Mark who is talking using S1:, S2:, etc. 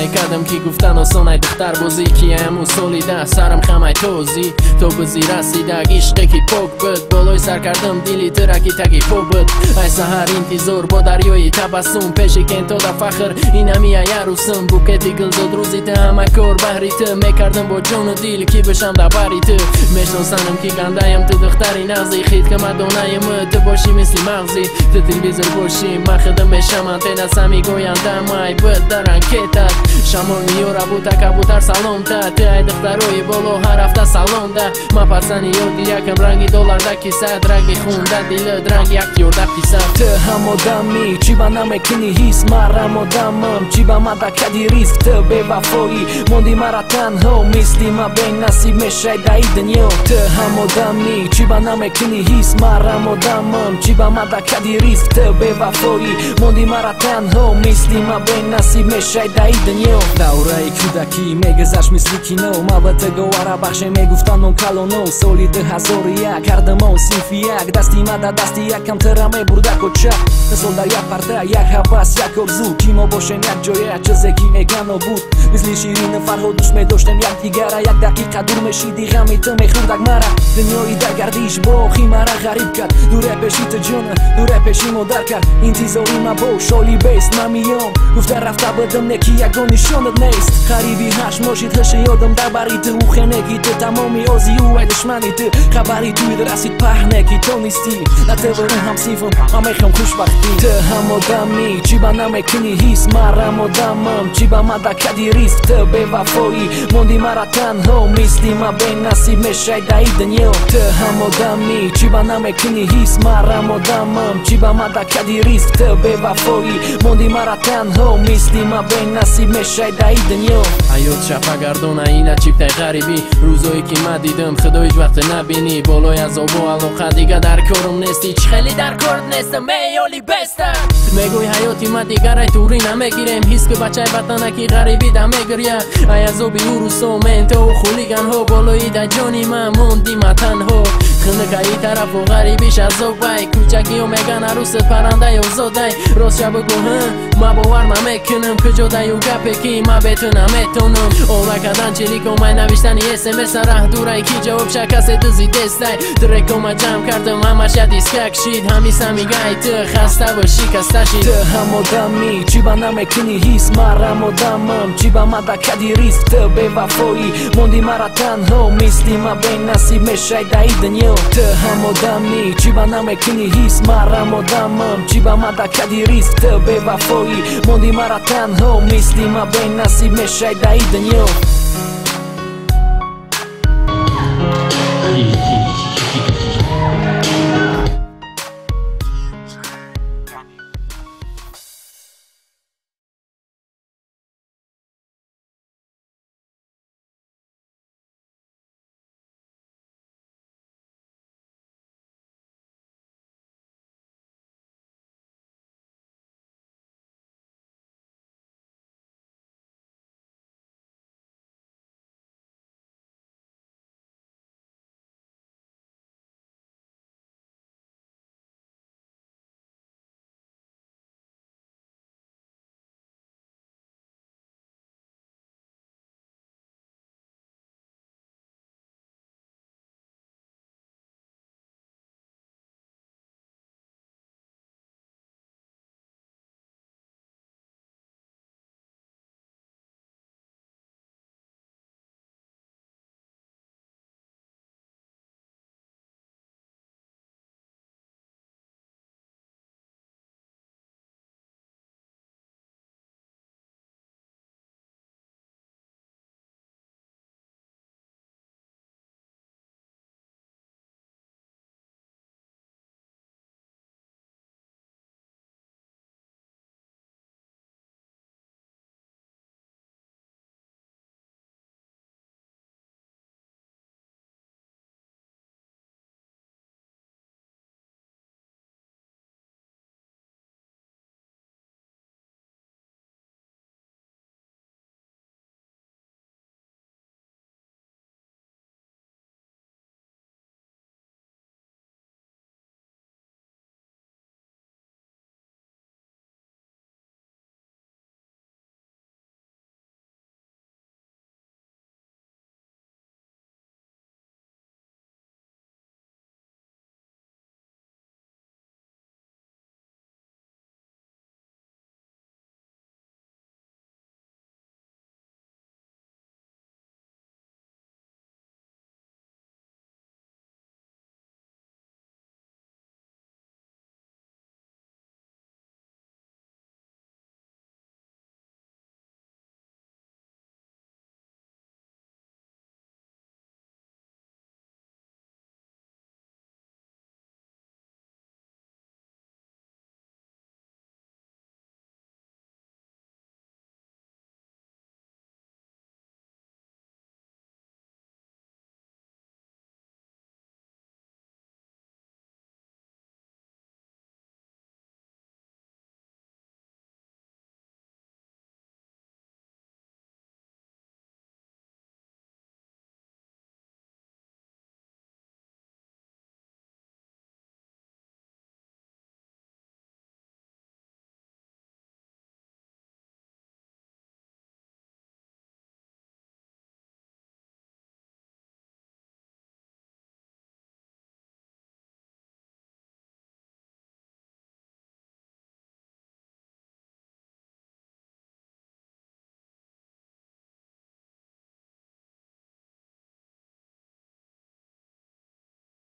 S1: میکردم که گفتن آسانه دختر بازی که همون سالیده سرم خمه توزی تو بزی رسیده عشقی که پاک بود بالای سر کردم دیلی ترکی تکی پاک بود ای سهر انتظار با دریای تبسم پیشی که تا دا فخر این همی یه روسم بوکتی گل داد روزی تا همه کار بحری تو میکردم با جون و دیل که بشم دا بری تو میشناسنم که گندهیم تو دختری نغزی خید که مدانه م تو باشی مثل مغزی تو تلویزور باشی من خدم میشم انتین از همی گوینده مای بود در انکیتت شمال میاره بوده کبوتر سلام ده تو ای دختروی بالا هر هفته سلام ده من پسنی یادی یکم رنگی دلار ده کیسد رنگی خونده دیلد رنگی اکتیور ده کیسد تو هم آدمی چی با نمیکنی هیس مرم آدمم چی با من دکدی ریسک تو به وفایی موندی مرا تنها مثلی ما بین نصیب میشه دایی دنیا تو هم آدمی چی با نمیکنی هیس مرم آدمم چی با من دکدی ریسک تو به وفایی موندی مرا تنها مثلی ما بین نصیب میشه دایی دنیا دوره کودکی میگذشت مثل کینو ما به تگوارا بخشه میگفتن اون کلونو سالی 2001 کردم اون سینفی یک دستی مده دستی یکم تره میبرده کچه مثل در یک پرده یک حواس یک ارزو کی ما باشیم یک جایه چه کی میگن و بود مثل شیرین فرهادوش میداشتم یک دیگره یک دقیقه دور میشیدی غمی تو میخوردک مرا دنیایی در گردیش با خی مرا غریب کرد دوره پیشی تو جونه دوره پیشی مادر کرد انتظاری ما با شالی بیست من میام گفته رفته بدم نکی یکو نشانت نیست غریبی هش ماشید هش یادم در بری تو او خنگی تو تمامی آزی او ای دشمنی تو خبری توی درستید پهنکی تو نیستی نه تو برون هم سیفم من میخوام خوشبختی تو هم آدمی چی با نمیکنی هیس مرم آدمم چی با من دکدی ریسک تو به وفایی موندی مرا تنها مثلی ما بین نصیب میشه دایی دنیا تو هم آدمی چی با نمیکنی هیس مرم آدمم چی با من دکدی ریسک تو به وفایی موندی مرا تنها مثلی ما بین نصیب میشه دایی دنیا حیات شفاگردانه اینه چیپتای غریبی روزایی که من دیدم خدا هیچ وقت نبینی بالای از آب و علاقه دیگه در کارم نیستی چه خیلی در کارت نیستم میالی بستم میگوی حیاتی من دیگر ای توری نمیگیرم حیث که بچه وطنه که غریبی ده میگریه ای از آبی او روسا منتا و خولیگن ها بالایی ده جانی من موندی من تنها خنده که ای طرف و غریبیش از آبای کوچکی و میگن عروس پرنده یا زاده راست شب گوهن ما باور نمیکنم کجا ده و گپه که ما بتونم میتونم اولا کدن چلی که من نوشتن یه سمس ره دوره که جواب شکست دزی دسته درکو ما جمع کردم همش یه دیسکک شید همیست همیگه تو خسته و شکسته شید تو هم آدمی چی با نمیکنی هیس مرم آدمم چی با من دکدی ریسک تو به وفایی موندی مرا تنها مثلی ما بین نصیب میشه دایی دنیا تو هم آدمی چی با نمیکنی هیس مرم آدمم چی با من دکدی ریسک تو به وفایی موندی مرا تنها مثلی ما بین نصیب میشه دایی دنیا